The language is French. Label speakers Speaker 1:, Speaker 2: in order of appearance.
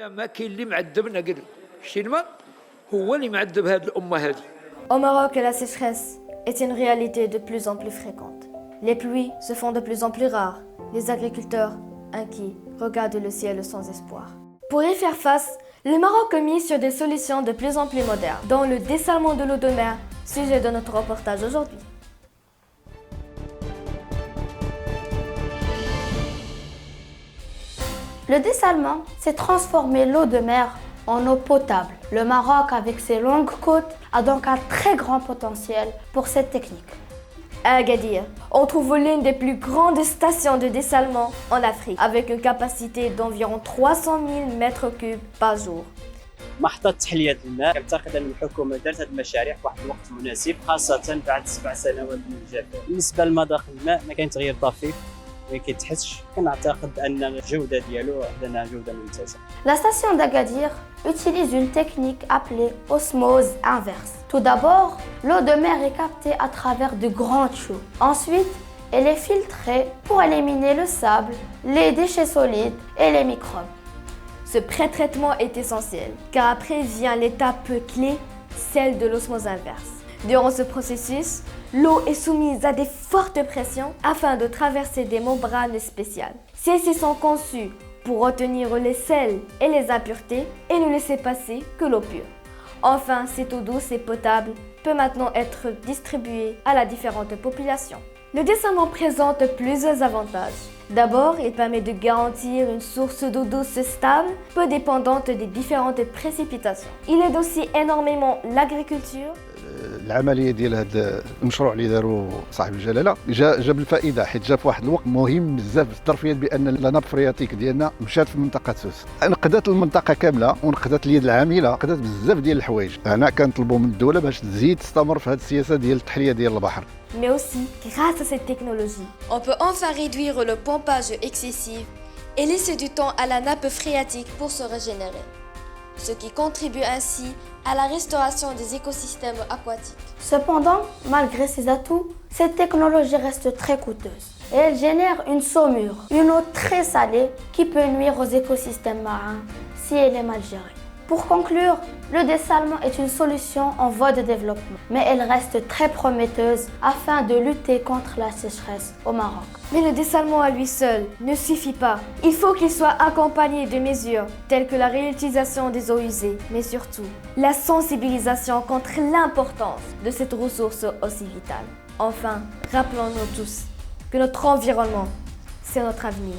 Speaker 1: ما كاين اللي معذبنا قال شي الماء هو اللي معذب هذه الامه هذه.
Speaker 2: Au Maroc, la sécheresse est une réalité de plus en plus fréquente. Les pluies se font de plus en plus rares. Les agriculteurs, inquiets, regardent le ciel sans espoir. Pour y faire face, le Maroc mise sur des solutions de plus en plus modernes, dont le dessalement de l'eau de mer, sujet de notre reportage aujourd'hui.
Speaker 3: Le dessalement, c'est transformer l'eau de mer en eau potable. Le Maroc, avec ses longues côtes, a donc un très grand potentiel pour cette technique.
Speaker 2: À Agadir, on trouve l'une des plus grandes stations de dessalement en Afrique, avec une capacité d'environ 300 000 mètres cubes par jour.
Speaker 4: محطة تحلية الماء كنعتقد أن الحكومة دارت هذه المشاريع في واحد الوقت مناسب خاصة بعد 7 سنوات من الجفاف. بالنسبة لمذاق الماء ما كاين تغيير طفيف ما كيتحسش كنعتقد أن الجودة ديالو عندنا جودة ممتازة.
Speaker 3: La station d'Agadir utilise une technique appelée osmose inverse. Tout d'abord, l'eau de mer est captée à travers de grands tuyaux. Ensuite, elle est filtrée pour éliminer le sable, les déchets solides et les microbes.
Speaker 2: Ce pré-traitement est essentiel, car après vient l'étape clé, celle de l'osmose inverse. Durant ce processus, l'eau est soumise à des fortes pressions afin de traverser des membranes spéciales. Celles-ci sont conçues pour retenir les sels et les impuretés et ne laisser passer que l'eau pure. Enfin, cette eau douce et potable peut maintenant être distribuée à la différentes populations. Le dessalement présente plusieurs avantages. D'abord, il permet de garantir une source d'eau douce stable, peu dépendante des différentes précipitations. Il aide aussi énormément l'agriculture.
Speaker 5: العمليه ديال هذا المشروع اللي داروا صاحب الجلاله جاب الفائده حيت جا في واحد الوقت مهم بزاف في الظرفيات بان لاناب فرياتيك ديالنا مشات في منطقه سوس نقدات المنطقه كامله ونقدات اليد العامله نقدات بزاف ديال الحوايج. هنا كنطلبوا من الدوله باش تزيد تستمر في هذه السياسه ديال التحليه ديال البحر.
Speaker 2: Mais aussi, grâce à cette technologie, on peut enfin réduire le pompage excessif et laisser du temps à la nappe phréatique pour se régénérer, ce qui contribue ainsi à la restauration des écosystèmes aquatiques.
Speaker 3: Cependant, malgré ses atouts, cette technologie reste très coûteuse et elle génère une saumure, une eau très salée qui peut nuire aux écosystèmes marins si elle est mal gérée. Pour conclure, le dessalement est une solution en voie de développement, mais elle reste très prometteuse afin de lutter contre la sécheresse au Maroc.
Speaker 2: Mais le dessalement à lui seul ne suffit pas. Il faut qu'il soit accompagné de mesures telles que la réutilisation des eaux usées, mais surtout la sensibilisation contre l'importance de cette ressource aussi vitale. Enfin, rappelons-nous tous que notre environnement, c'est notre avenir.